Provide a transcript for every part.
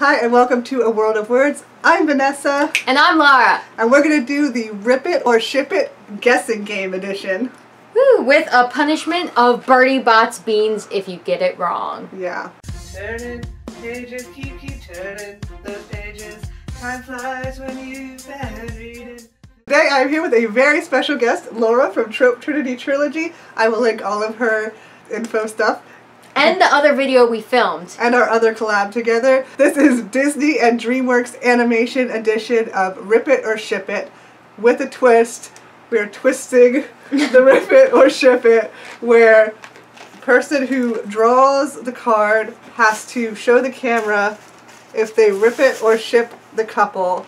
Hi and welcome to A World of Words. I'm Vanessa. And I'm Laura. And we're going to do the Rip It or Ship It guessing game edition. Woo, with a punishment of Bertie Bott's beans if you get it wrong. Yeah. Turning pages, keep turning those pages. Time flies when you've been reading. Today I'm here with a very special guest, Laura from TropeTrinityTrilogy. I will link all of her info stuff. And the other video we filmed. And our other collab together. This is Disney and DreamWorks animation edition of Rip It or Ship It. With a twist. We're twisting the Rip It or Ship It, where the person who draws the card has to show the camera if they rip it or ship the couple,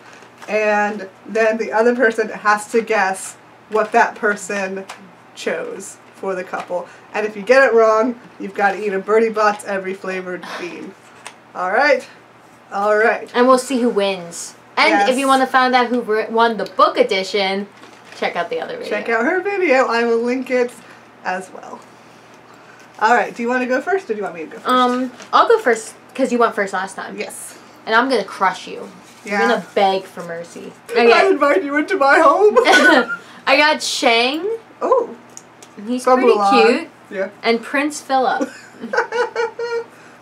and then the other person has to guess what that person chose for the couple. And if you get it wrong, you've got to eat a Bertie Bott's every flavored bean. Alright? Alright. And we'll see who wins. And yes. If you want to find out who won the book edition, check out the other video. Check out her video. I will link it as well. Alright, do you want to go first or do you want me to go first? I'll go first because you went first last time. Yes. And I'm going to crush you. Yeah. I'm going to beg for mercy. Okay. I invite you into my home. I got Shang. Oh. He's pretty cute. Yeah. And Prince Philip.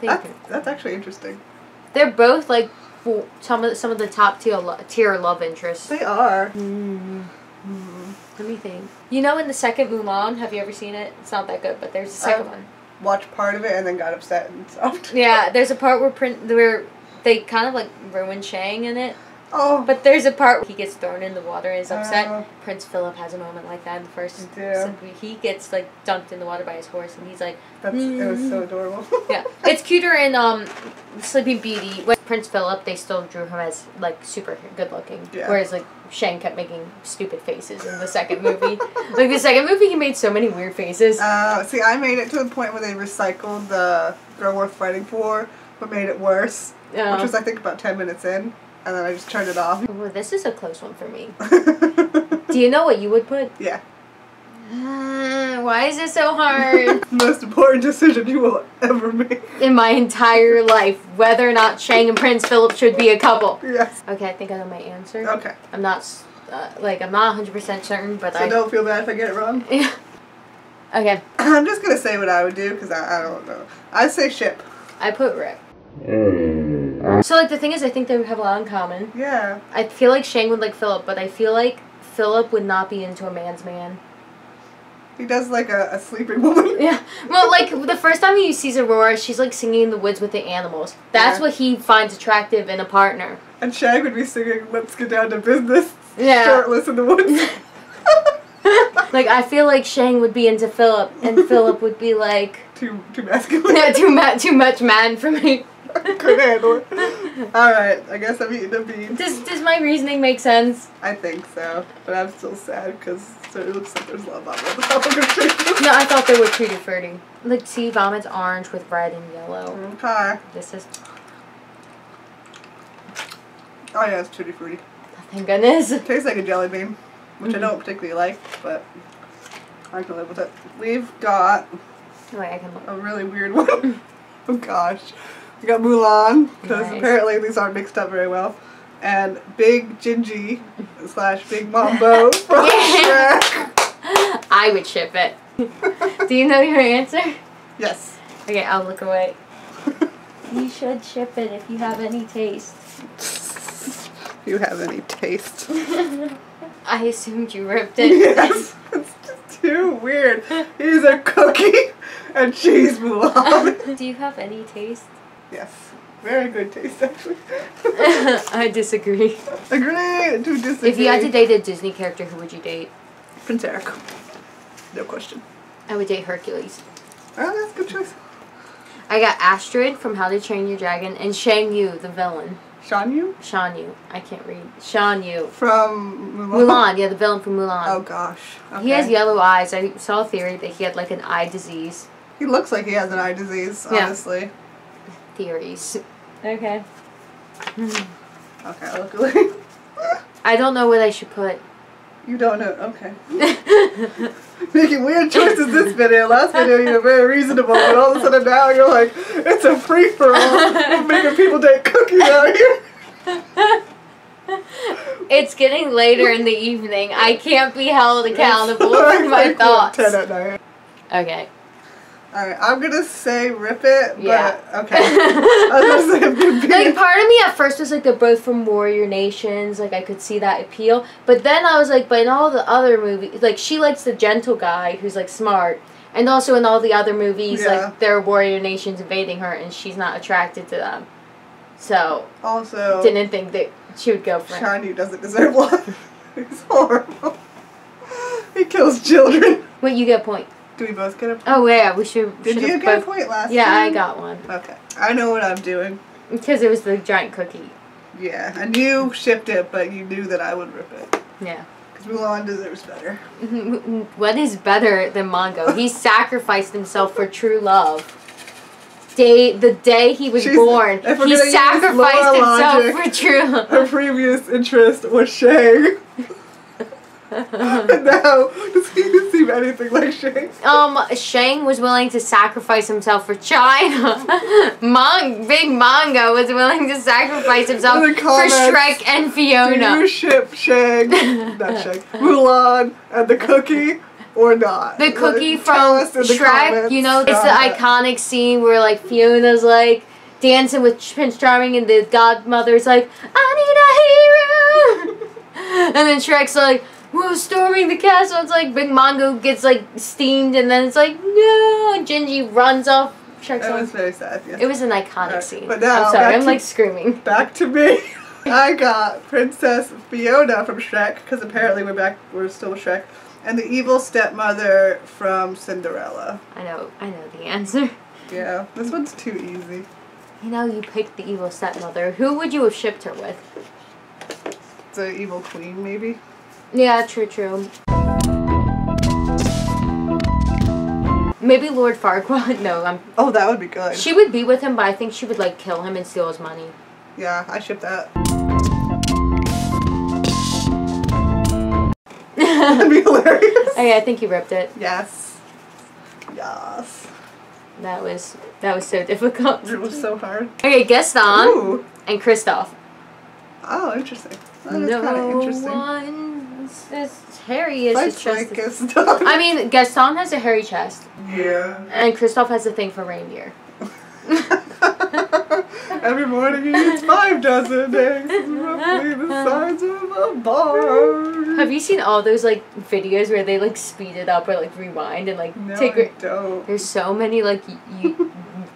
That's actually interesting. They're both like some of the top tier love interests. They are. Let me think. You know, in the second Mulan, have you ever seen it? It's not that good, but there's a second one. Watched part of it and then got upset and stopped. Yeah, there's a part where they kind of like ruin Shang in it. Oh. But there's a part where he gets thrown in the water and is upset. Prince Philip has a moment like that in the first. He gets like dunked in the water by his horse, and he's like. It was so adorable. Yeah, it's cuter in Sleeping Beauty. With Prince Philip, they still drew him as like super good looking. Yeah. Whereas like Shang kept making stupid faces in the second movie. Like the second movie, he made so many weird faces. See, I made it to the point where they recycled the Girl Worth Fighting For, but made it worse. Which was I think about 10 minutes in. And then I just turned it off. Oh, this is a close one for me. Do you know what you would put? Yeah. Why is it so hard? The most important decision you will ever make. In my entire life, whether or not Shang and Prince Philip should be a couple. Yes. Okay, I think I know my answer. Okay. I'm not, I'm not 100% certain, but So don't feel bad if I get it wrong? Yeah. Okay. I'm just going to say what I would do, because I don't know. I'd say ship. I put rip. So, like, the thing is, I think they have a lot in common. Yeah. I feel like Shang would like Philip, but I feel like Philip would not be into a man's man. He does like a sleeping woman. Yeah. Well, like, the first time he sees Aurora, she's, like, singing in the woods with the animals. That's what he finds attractive in a partner. And Shang would be singing, "Let's get down to business." Yeah. Shirtless in the woods. Like, I feel like Shang would be into Philip, and Philip would be like... Too masculine. Yeah, too much man for me. Couldn't handle it. Alright, I guess I'm eating the beans. Does my reasoning make sense? I think so. But I'm still sad because it looks like there's love on the top of her face. No, I thought they were Tutti Frutti. Like, see, Vomit's orange with red and yellow. Okay. This is... Oh yeah, it's Tutti Frutti. Thank goodness. It tastes like a jelly bean, which I don't particularly like, but I can live with it. We've got Wait, I can look. a really weird one. Oh gosh. We got Mulan, because apparently these aren't mixed up very well. And Big Gingy / Big Mambo from Shrek. I would ship it. Do you know your answer? Yes. Okay, I'll look away. You should ship it if you have any taste. If you have any taste. I assumed you ripped it. Yes. It's just too weird. He's a cookie and she's Mulan. Do you have any taste? Yes. Very good taste, actually. I disagree. Agree to disagree. If you had to date a Disney character, who would you date? Prince Eric. No question. I would date Hercules. Oh, that's a good choice. I got Astrid from How to Train Your Dragon and Shang Yu, the villain. Shan Yu? Shan Yu. I can't read. Shan Yu. From Mulan? Mulan, yeah, the villain from Mulan. Oh, gosh. Okay. He has yellow eyes. I saw a theory that he had, like, an eye disease. He looks like he has an eye disease, honestly. Yeah. Theories. Okay. Okay, luckily. I don't know what I should put. You don't know. Okay. Making weird choices this video. Last video you were very reasonable, but all of a sudden now you're like, it's a free-for-all. You're making people take cookies out here. It's getting later in the evening. I can't be held accountable for my thoughts. 10 at night. Okay. Alright, I'm gonna say rip it, but Yeah. okay. I was gonna say Like, part of me at first was like, they're both from warrior nations. Like, I could see that appeal. But then I was like, but in all the other movies, like, she likes the gentle guy who's, like, smart. And also in all the other movies, like, there are warrior nations invading her and she's not attracted to them. So, also, didn't think that she would go for him. Shiny doesn't deserve love. He's horrible. He kills children. Wait, you get a point. Do we both get a point? Oh, yeah, we should. Did you get a point last time? Yeah, I got one. Okay. I know what I'm doing. Because it was the giant cookie. Yeah, and you shipped it, but you knew that I would rip it. Yeah. Because Mulan deserves better. What is better than Mongo? He sacrificed himself for true love. The day he was born, he sacrificed himself for true love. Her previous interest was Shang. And now, does he seem anything like Shang? Shang was willing to sacrifice himself for China. Big Mongo was willing to sacrifice himself for Shrek and Fiona. Do you ship Shang, not Shang, Mulan, and the cookie? Or not. The cookie from Shrek, you know, it's the iconic scene where, like, Fiona's, like, dancing with Prince Charming and the godmother's like, I need a hero! And then Shrek's like, we're storming the castle. It's like Big Mongo gets, like, steamed and then it's like, no! And Gingy runs off. Shrek's That was very sad, yeah. It was an iconic scene. But now, I'm sorry, I'm, like, screaming. Back to me. I got Princess Fiona from Shrek, because apparently we're still Shrek. And the evil stepmother from Cinderella. I know the answer. Yeah, this one's too easy. You know, you picked the evil stepmother. Who would you have shipped her with? The evil queen, maybe? Yeah, true. Maybe Lord Farquaad? No, Oh, that would be good. She would be with him, but I think she would, like, kill him and steal his money. Yeah, I ship that. That'd be hilarious. Okay, I think you ripped it. Yes. Yes. That was so difficult. It was so hard. Okay, Gaston Ooh. and Kristoff. Oh, interesting. That is kind of interesting. One's as hairy as his chest. Like Gaston. I mean, Gaston has a hairy chest. Yeah. And Kristoff has a thing for reindeer. Every morning he eats 5 dozen eggs, roughly the size of a barn. Have you seen all those, like, videos where they, like, speed it up or, like, rewind and, like, No, take I don't. There's so many, like,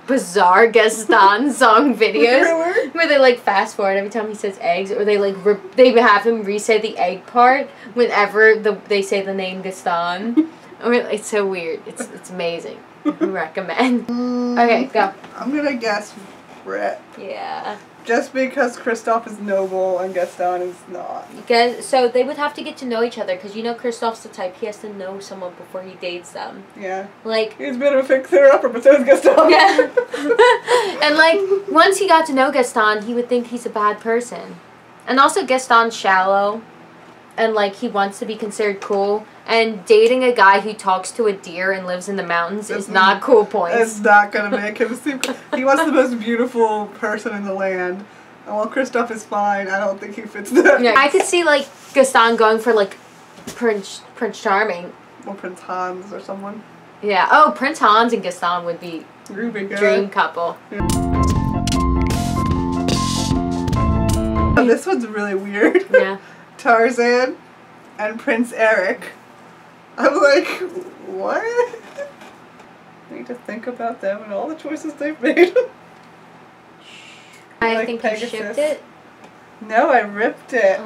bizarre Gaston song videos Really? where they, like, fast forward every time he says eggs, or they, like, they have him re-say the egg part whenever they say the name Gaston. I mean, it's so weird. It's amazing. I recommend. Okay, go. I'm gonna guess Rip. Yeah. Just because Kristoff is noble and Gaston is not. So they would have to get to know each other, because you know Kristoff's the type, he has to know someone before he dates them. Yeah. Like, he's a bit of a fixer-upper, but so is Gaston. Yeah. And like, once he got to know Gaston, he would think he's a bad person. And also Gaston's shallow, and like, he wants to be considered cool. And dating a guy who talks to a deer and lives in the mountains is not cool points. It's not going to make him seem... He wants the most beautiful person in the land. And while Kristoff is fine, I don't think he fits that. Yeah, I could see, like, Gaston going for, like, Prince Charming. Or Prince Hans or someone. Yeah. Oh, Prince Hans and Gaston would be dream couple. Yeah. Oh, this one's really weird. Yeah. Tarzan and Prince Eric. I'm like, what? I need to think about them and all the choices they've made. I like think Pegasus. you shipped it. No, I ripped it.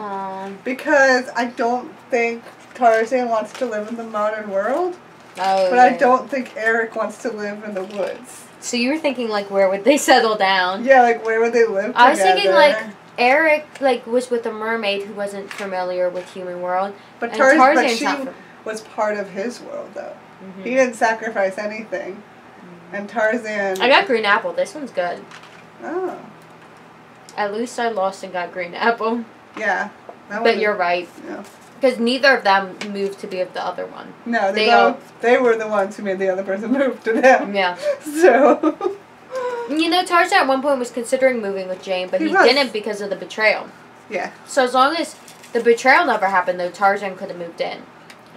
Because I don't think Tarzan wants to live in the modern world. Oh, but I don't think Eric wants to live in the woods. So you were thinking, like, where would they settle down? Yeah, like, where would they live together? I was thinking, like, Eric, like, was with a mermaid who wasn't familiar with human world. But Tarzan's she was part of his world, though. He didn't sacrifice anything. And Tarzan... I got green apple. This one's good. Oh. At least I lost and got green apple. Yeah. But you're right. Yeah. Because neither of them moved to be with the other one. No, they were the ones who made the other person move to them. Yeah. So. You know, Tarzan at one point was considering moving with Jane, but he didn't because of the betrayal. Yeah. So as long as the betrayal never happened, though, Tarzan could have moved in,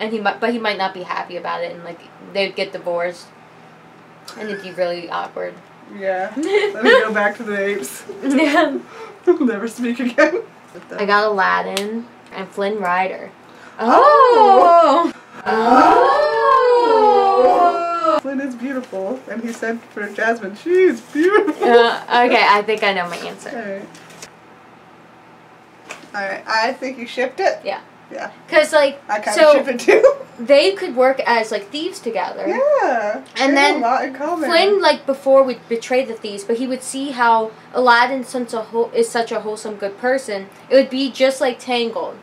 and he might not be happy about it, and like they'd get divorced, and it'd be really awkward. Yeah. Let me go back to the apes. Yeah. We'll never speak again. I got Aladdin and Flynn Rider. Oh. Oh. Flynn is beautiful, and he said for Jasmine, she's beautiful. Okay, I think I know my answer. Alright, I think you shipped it. Yeah. Yeah. Because, like, I kind of shipped it too. They could work as, like, thieves together. Yeah. And then a lot in common. Flynn, like, before would betray the thieves, but he would see how Aladdin is such a wholesome, good person. It would be just like Tangled.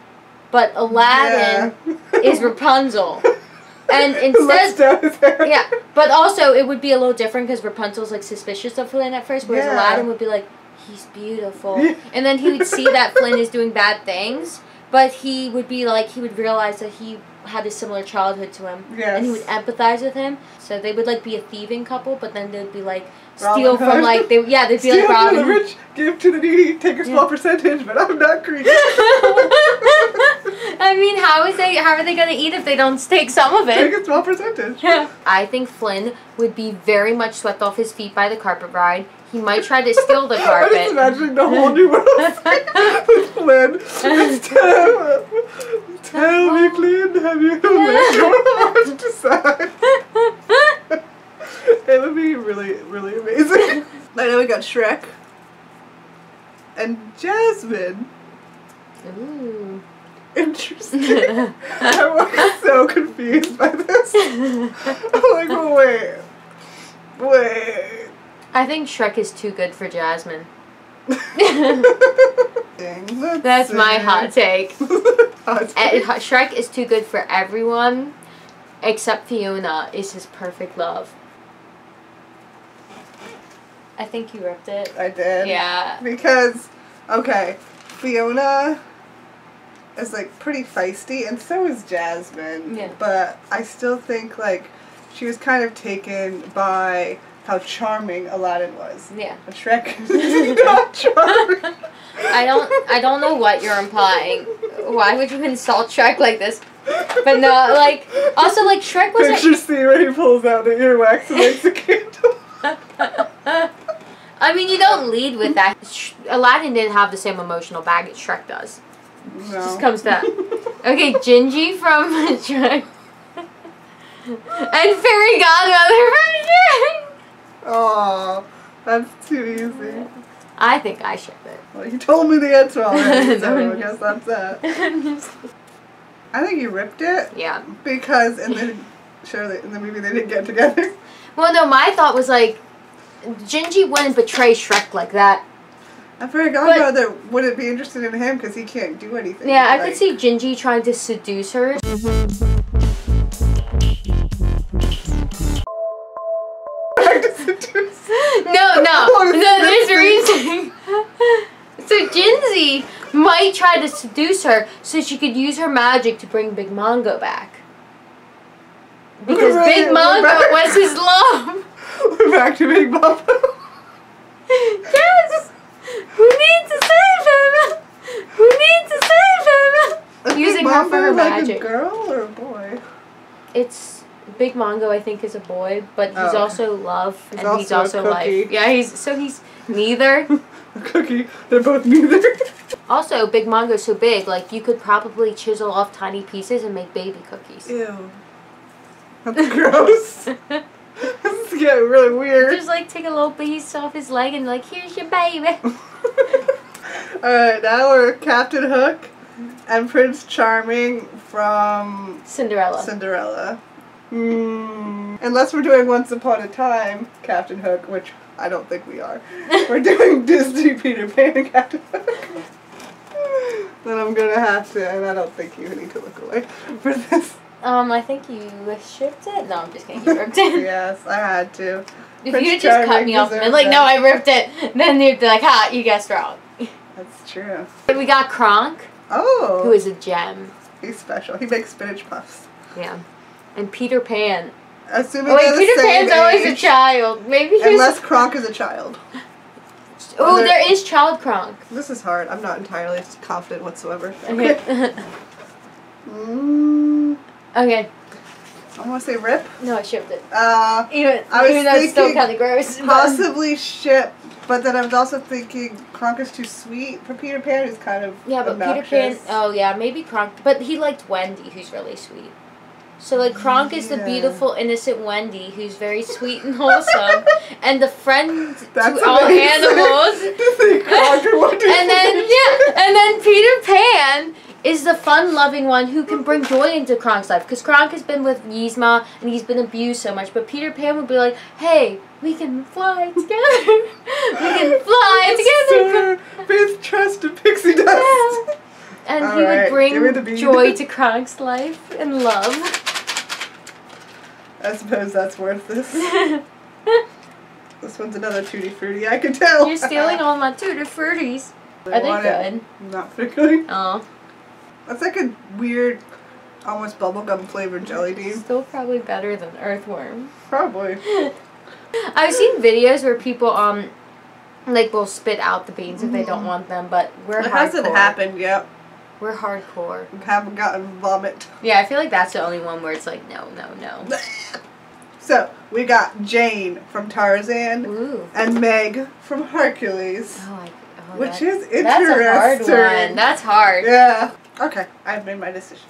But Aladdin is Rapunzel. And instead, yeah, but also it would be a little different because Rapunzel's like suspicious of Flynn at first, whereas Aladdin would be like, he's beautiful, and then he would see that Flynn is doing bad things, but he would be like, he would realize that he had a similar childhood to him, and he would empathize with him. So they would like be a thieving couple, but then they'd be like steal from like they'd be like Robin Hood. The rich, give to the needy, take a small percentage, but I'm not greedy. I mean, how are they gonna eat if they don't take some of it? Take a small percentage. Yeah. I think Flynn would be very much swept off his feet by the carpet ride. He might try to steal the carpet. I'm just imagining the whole new world with Flynn. Tell me, Flynn, have you let your heart decide? It would be really, really amazing. I know we got Shrek and Jasmine. Ooh. Interesting. I'm like so confused by this. I'm like, wait. I think Shrek is too good for Jasmine. That's my hot take. Shrek is too good for everyone, except Fiona is his perfect love. I think you ripped it. I did. Yeah. Because, okay, Fiona is like pretty feisty, and so is Jasmine. Yeah. But I still think like she was kind of taken by how charming Aladdin was. Yeah. And Shrek is not charming. I don't know what you're implying. Why would you insult Shrek like this? But no, like, also like Shrek was Picture scene where he pulls out the earwax and makes a candle. I mean, you don't lead with that. Aladdin didn't have the same emotional baggage Shrek does. No. Just comes to that. Okay, Gingy from Shrek. And Fairy Godmother from Shrek. Aw, that's too easy. I think I ship it. Well, you told me the answer already, so I guess that's that. I think you ripped it. Yeah. Because in the movie they didn't get together. Well, no, my thought was like, Gingy wouldn't betray Shrek like that. I Fairy Godmother wouldn't be interested in him because he can't do anything. Yeah, I could see Gingy trying to seduce her. No, there's a reason. So Ginzy might try to seduce her so she could use her magic to bring Big Mongo back. Because Big Mongo was his love. We're back to Big Mongo. Yes! We need to save him! We need to save him! Using her for her magic. Like a girl or a boy? It's Big Mongo, I think, is a boy, but he's also love, and he's also life. Yeah, he's neither. A cookie. They're both neither. Also, Big Mongo's so big, like, you could probably chisel off tiny pieces and make baby cookies. Ew. That's gross. This is getting really weird. Just, like, take a little piece off his leg and, like, here's your baby. Alright, now we're Captain Hook and Prince Charming from Cinderella. Unless we're doing Once Upon a Time, Captain Hook, which I don't think we are. We're doing Disney Peter Pan and Captain Hook. Then I'm gonna have to, and I don't think you need to look away for this. I think you shipped it? No, I'm just kidding. You ripped it. Yes, I had to. If you just cut me off and been like, no, I ripped it, then you'd be like, you guessed wrong. That's true. We got Kronk. Oh. Who is a gem. He's special. He makes spinach puffs. Yeah. And Peter Pan. Assuming they're the Peter same Pan's always a age. child. Maybe he's... Unless Kronk is a child. Oh, there is Child Kronk. This is hard. I'm not entirely confident whatsoever. Okay. Okay. I want to say rip. No, I shipped it. Even though it's still kind of gross. Possibly ship, but then I was also thinking Kronk is too sweet for Peter Pan. He's kind of obnoxious. Peter Pan. Oh yeah, maybe Kronk. But he liked Wendy, who's really sweet. So like Kronk is the beautiful, innocent Wendy, who's very sweet and wholesome, and the friend to all animals. And then Peter Pan is the fun-loving one who can bring joy into Kronk's life. Because Kronk has been with Yzma and he's been abused so much. But Peter Pan would be like, hey, we can fly together. We can fly together. With trust and pixie dust. Yeah. And he would bring joy to Kronk's life and love. I suppose that's worth this. This one's another Tutti Frutti, I can tell. You're stealing all my Tutti Fruttis. Are they good? Not particularly. Oh. That's like a weird, almost bubblegum flavored jelly bean. Still probably better than earthworm. Probably. I've seen videos where people like will spit out the beans if they don't want them, but we're hardcore. It hasn't happened yet. We're hardcore. We haven't gotten vomit. Yeah, I feel like that's the only one where it's like no. So we got Jane from Tarzan. Ooh. And Meg from Hercules. Which is interesting. That's a hard one. That's hard. Yeah. Okay, I've made my decision.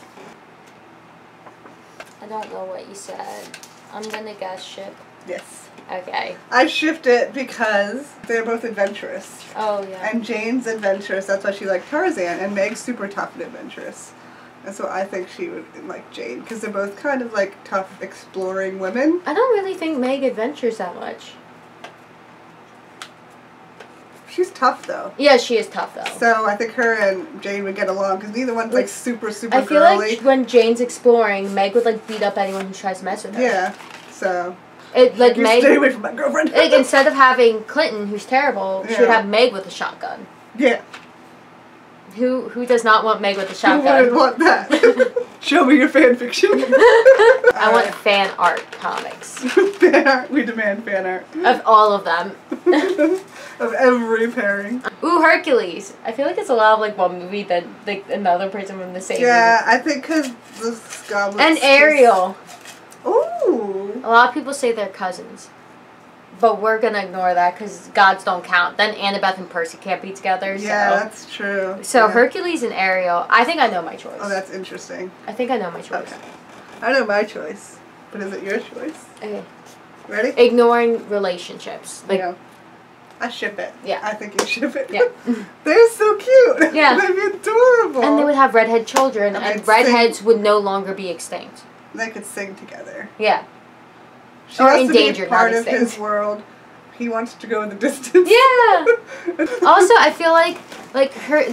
I don't know what you said. I'm gonna guess ship. Yes. Okay. I shipped it because they're both adventurous. Oh, yeah. And Jane's adventurous, that's why she liked Tarzan, and Meg's super tough and adventurous. And so I think she would like Jane, because they're both kind of like tough, exploring women. I don't really think Meg adventures that much. She's tough, though. Yeah, she is tough, though. So I think her and Jane would get along, because neither one's like super girly. I feel like when Jane's exploring, Meg would like beat up anyone who tries to mess with her. Yeah, so... Meg, stay away from my girlfriend. Like, instead of having Clinton, who's terrible, she would have Meg with a shotgun. Yeah. Who does not want Meg with a shotgun? Who wouldn't want that? Show me your fan fiction. I want fan art comics. Fan art. We demand fan art. Of all of them. Of every pairing. Ooh, Hercules. I feel like it's a lot of like one movie that like another person from the same movie. I think because the goblins. And Ariel. Ooh. A lot of people say they're cousins. But we're going to ignore that because gods don't count. Then Annabeth and Percy can't be together. Yeah, that's true. So Hercules and Ariel, I think I know my choice. Oh, that's interesting. I think I know my choice. Okay. I know my choice. But is it your choice? Okay. Ready? Ignoring relationships. Like, yeah. I ship it. Yeah. I think you ship it. Yeah. They're so cute. Yeah. They'd be adorable. And they would have redhead children, and redheads would no longer be extinct. They could sing together. Yeah. She has to be part of his world. He wants to go in the distance. Yeah. Also, I feel like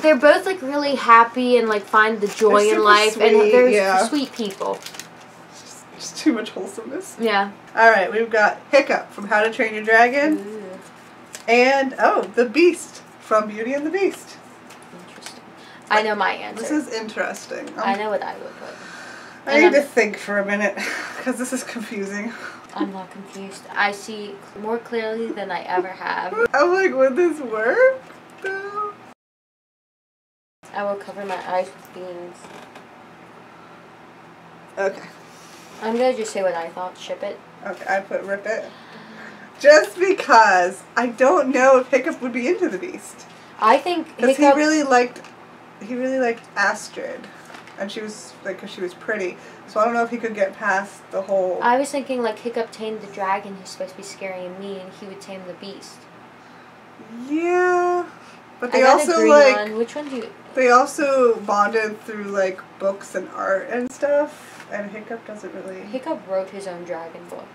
they're both like really happy and like find the joy in life, sweet, and they're sweet people. Just too much wholesomeness. Yeah. All right, we've got Hiccup from How to Train Your Dragon. Ooh. And the Beast from Beauty and the Beast. Interesting. I know my answer. This is interesting. I know what I would put. I need to think for a minute, because this is confusing. I'm not confused. I see more clearly than I ever have. I'm like, would this work? No. I will cover my eyes with beans. Okay. I'm going to just say what I thought. Ship it. Okay, I put rip it. Just because I don't know if Hiccup would be into the Beast. I think Hiccup... Because he really liked Astrid. And she was, like, because she was pretty. So I don't know if he could get past the whole... I was thinking, like, Hiccup tamed the dragon who's supposed to be scary and mean, and he would tame the Beast. Yeah. But they also, like... Which one do you... They also bonded through, like, books and art and stuff. And Hiccup doesn't really... Hiccup wrote his own dragon book.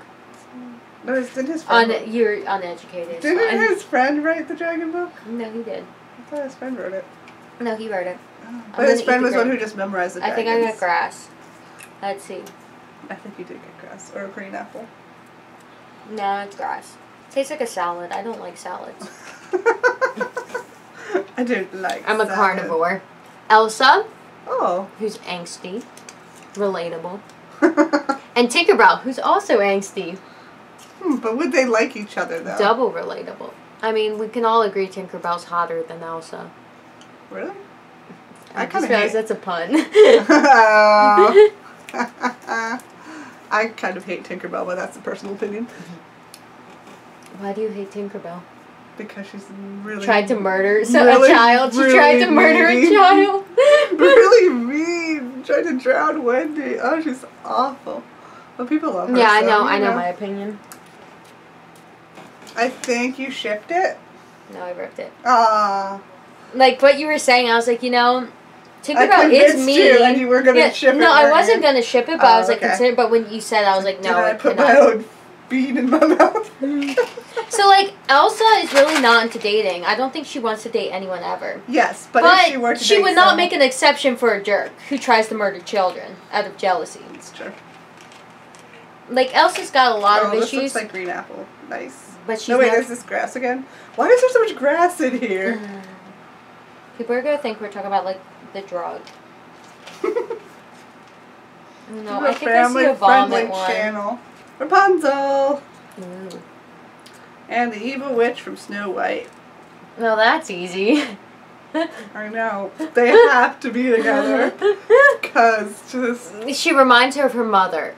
No, didn't his friend... You're uneducated. Didn't his friend write the dragon book? No, he did. I thought his friend wrote it. No, he wrote it. Oh. But his friend was one who just memorized the dragons. I think I got grass. Let's see. I think you did get grass. Or a green apple. No, it's grass. Tastes like a salad. I don't like salads. I don't like I'm a carnivore. Elsa Oh. who's angsty, relatable. And Tinkerbell, who's also angsty. But would they like each other, though? Double relatable. I mean, we can all agree Tinkerbell's hotter than Elsa. Really? I just realized that's a pun. I kind of hate Tinkerbell, but that's a personal opinion. Why do you hate Tinkerbell? Because she's really... Tried to murder a really, child. She really tried to murder mean. a child. Really mean. Tried to drown Wendy. Oh, she's awful. But people love her. Yeah, I so, know. you I know my opinion. I think you shipped it. No, I ripped it. Ah. Like what you were saying, I was like, you know, Tinkerbell I is mean. you and you were going to ship it. No, I wasn't going to ship it, but I was like, okay. consider. But when you said, I was like, no, Did I put cannot. my own bean in my mouth? So, like, Elsa is really not into dating. I don't think she wants to date anyone ever. Yes, but if she were to she date would not make an exception for a jerk who tries to murder children out of jealousy. Sure. Like, Elsa's got a lot of this issues. looks like green apple. Nice. But she's no, wait, is this grass again? Why is there so much grass in here? People are going to think we're talking about, like, the drug. No, I think I see a vomit one. Channel. Rapunzel! Ooh. And the evil witch from Snow White. Well, that's easy. I know. They have to be together. Because just... She reminds her of her mother.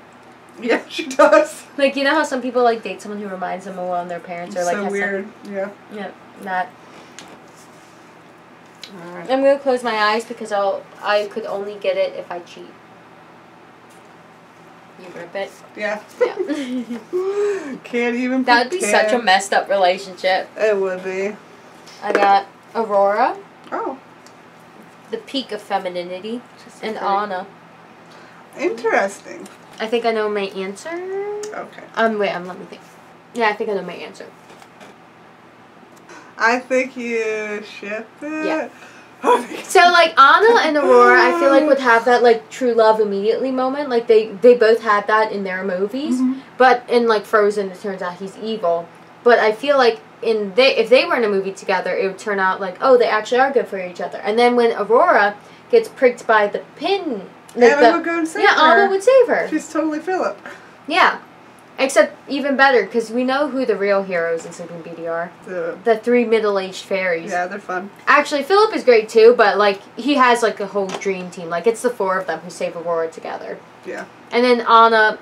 Yeah, she does. Like, you know how some people, like, date someone who reminds them of one of their parents? Or, like, so weird. Yeah. Yeah, that. Alright. I'm going to close my eyes because I could only get it if I cheat. You rip it? Yeah. Yeah. Can't even That would be such a messed up relationship. It would be. I got Aurora. Oh. The peak of femininity. And great. Anna. Interesting. I think I know my answer. Okay. Wait, let me think. Yeah, I think I know my answer. I think you shipped it. Yeah. So, like, Anna and Aurora, I feel like would have that, like, true love immediately moment. Like, they both had that in their movies. Mm-hmm. But in, like, Frozen, it turns out he's evil. But I feel like if they were in a movie together, it would turn out like, oh, they actually are good for each other. And then when Aurora gets pricked by the pin... Like Anna would go and save her. Yeah, Anna would save her. She's totally Philip. Yeah. Except even better, because we know who the real heroes in Sleeping Beauty are. The three middle-aged fairies. Yeah, they're fun. Actually, Philip is great too, but, like, he has, like, a whole dream team. Like, it's the four of them who save Aurora together. Yeah. And then Anna,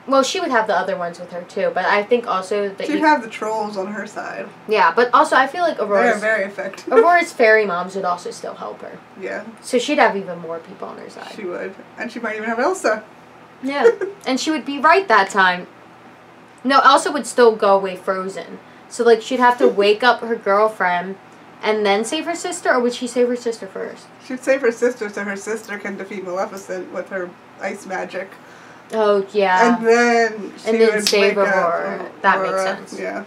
well, she would have the other ones with her too, but I think also that she'd have the trolls on her side. Yeah, but also I feel like Aurora's... They're very effective. Aurora's fairy moms would also still help her. Yeah. So she'd have even more people on her side. She would. And she might even have Elsa. Yeah. And she would be right that time. No, Elsa would still go away frozen. So, like, she'd have to wake up her girlfriend and then save her sister, or would she save her sister first? She'd save her sister so her sister can defeat Maleficent with her ice magic. Oh, yeah. And then she would save wake Aurora. up That makes sense. Yeah.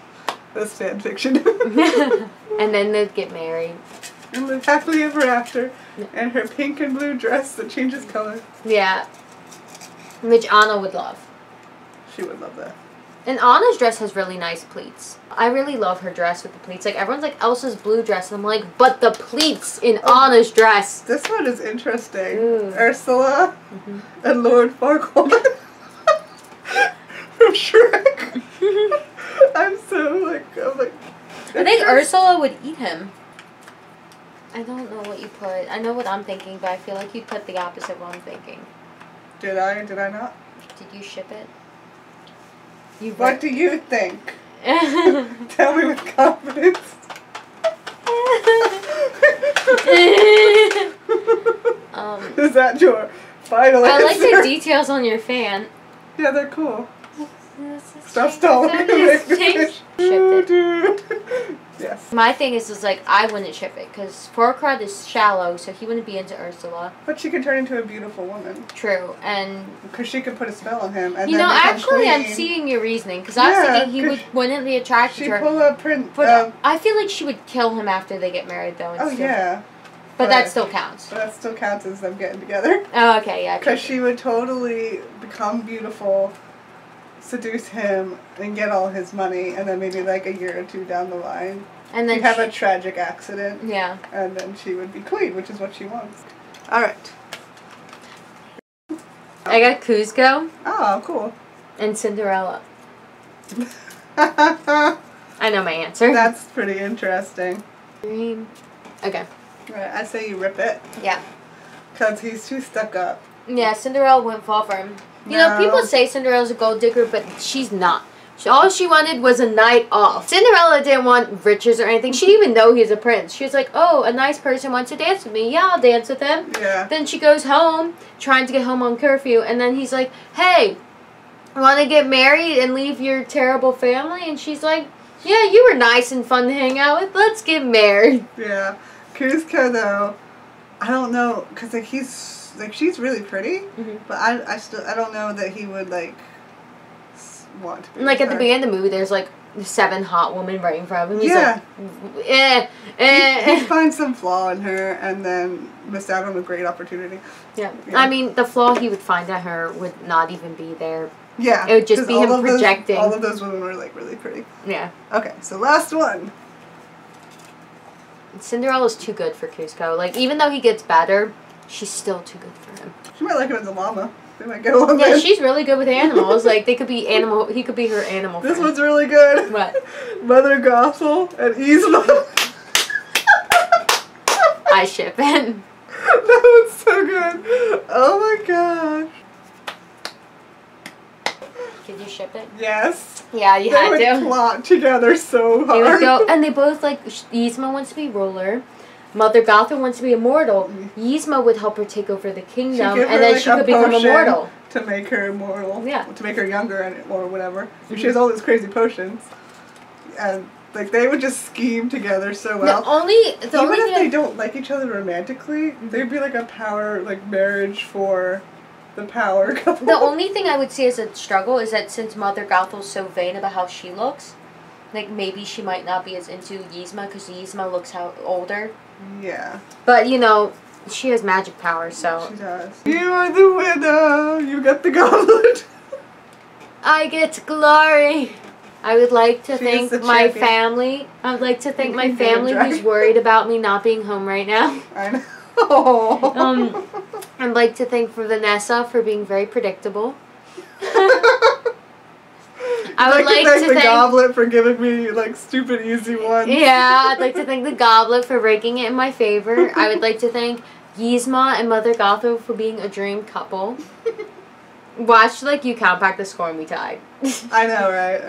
That's fan fiction. And then they'd get married. And live happily ever after. And her pink and blue dress that changes color. Yeah. Which Anna would love. She would love that. And Anna's dress has really nice pleats. I really love her dress with the pleats. Like, everyone's like, Elsa's blue dress. And I'm like, but the pleats in Anna's dress. This one is interesting. Ooh. Ursula and Lord Farquaad from Shrek. I'm like... I think Ursula would eat him. I don't know what you put. I know what I'm thinking, but I feel like you put the opposite of what I'm thinking. Did I? Did I not? Did you ship it? What do you think? Tell me with confidence. Is that your final answer? I like the details on your fan. Yeah, they're cool. Stop stalling. Shipped it. Yes. My thing is like, I wouldn't ship it, because Farquaad is shallow, so he wouldn't be into Ursula. But she can turn into a beautiful woman. True, and... Because she could put a spell on him, and you then know, become actually, queen. I'm seeing your reasoning, because I was thinking he wouldn't be attracted to her. She'd pull a prince... But I feel like she would kill him after they get married, though. Oh, yeah. But that still counts. But that still counts as them getting together. Oh, okay, yeah. Because she would totally become beautiful, seduce him, and get all his money, and then maybe like a year or two down the line, and then he'd have a tragic accident. Yeah. And then she would be queen, which is what she wants. Alright. I got Kuzco. Oh, cool. And Cinderella. I know my answer. That's pretty interesting. Dream. Okay. Right, I say you rip it. Yeah. Because he's too stuck up. Yeah, Cinderella wouldn't fall for him. You know, people say Cinderella's a gold digger, but she's not. All she wanted was a night off. Cinderella didn't want riches or anything. She didn't even know he's a prince. She was like, oh, a nice person wants to dance with me. Yeah, I'll dance with him. Yeah. Then she goes home, trying to get home on curfew, and then he's like, hey, want to get married and leave your terrible family? And she's like, yeah, you were nice and fun to hang out with. Let's get married. Yeah. Kuzco, though, I don't know, because like she's really pretty, but I don't know that he would like want to be. Like at the beginning of the movie, there's like 7 hot women right in front of him. He's like, he'd find some flaw in her and then miss out on a great opportunity. Yeah. I mean, the flaw he would find in her would not even be there. Yeah. It would just be him projecting. All of those women were like really pretty. Yeah. Okay, so last one. Cinderella's too good for Kuzco. Like, even though he gets better, she's still too good for him. She might like him as a llama. They might get along. Yeah, she's really good with animals. Like, they could be animal. He could be her animal friend. This one's really good. What? Mother Gothel and Yzma. I ship it. That one's so good. Oh my god. Did you ship it? Yes. Yeah, you had to. They would plot together so hard. They would go, and they both, like, Yzma wants to be ruler. Mother Gothel wants to be immortal. Yzma would help her take over the kingdom, and then she could become immortal. To make her immortal. Yeah. To make her younger or whatever. She has all these crazy potions. And, like, they would just scheme together so well. Even if they don't like each other romantically, they'd be like a power, like, marriage for the power couple. The only thing I would see as a struggle is that since Mother Gothel's so vain about how she looks, like, maybe she might not be as into Yzma, because Yzma looks older. Yeah. But, you know, she has magic powers, so. She does. You are the winner! You got the goblet! I get glory! I would like to thank my family. I would like to thank my family who's worried about me not being home right now. I know. I'd like to thank Vanessa for being very predictable. I would like to thank the goblet for giving me, like, stupid easy ones. Yeah, I'd like to thank the goblet for breaking it in my favor. I would like to thank Yzma and Mother Gothel for being a dream couple. Watch, like, you count back the score and we tied. I know, right?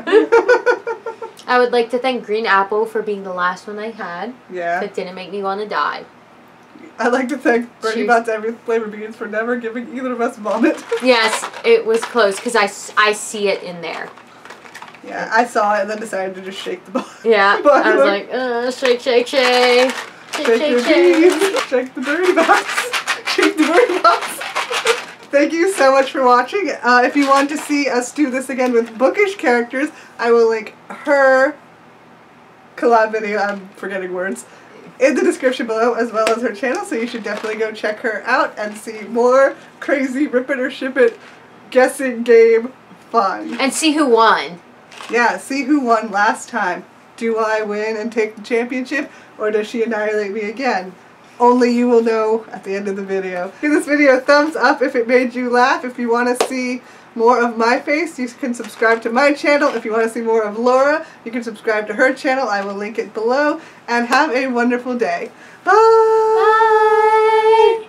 I would like to thank Green Apple for being the last one I had. Yeah. That didn't make me want to die. I'd like to thank Bernie Bott's Every Flavor Beans for never giving either of us vomit. Yes, it was close, because I see it in there. Yeah, I saw it and then decided to just shake the bottle. Yeah, I was like, shake, shake, shake. Shake, shake, shake. Shake the Bernie Bots. Shake the Bernie Bots. Thank you so much for watching. If you want to see us do this again with bookish characters, I will link her collab video, I'm forgetting words, in the description below, as well as her channel, so you should definitely go check her out and see more crazy rip it or ship it guessing game fun. And see who won. Yeah, see who won last time. Do I win and take the championship, or does she annihilate me again? Only you will know at the end of the video. Give this video a thumbs up if it made you laugh. If you want to see more of my face, you can subscribe to my channel. If you want to see more of Laura, you can subscribe to her channel. I will link it below. And have a wonderful day. Bye! Bye!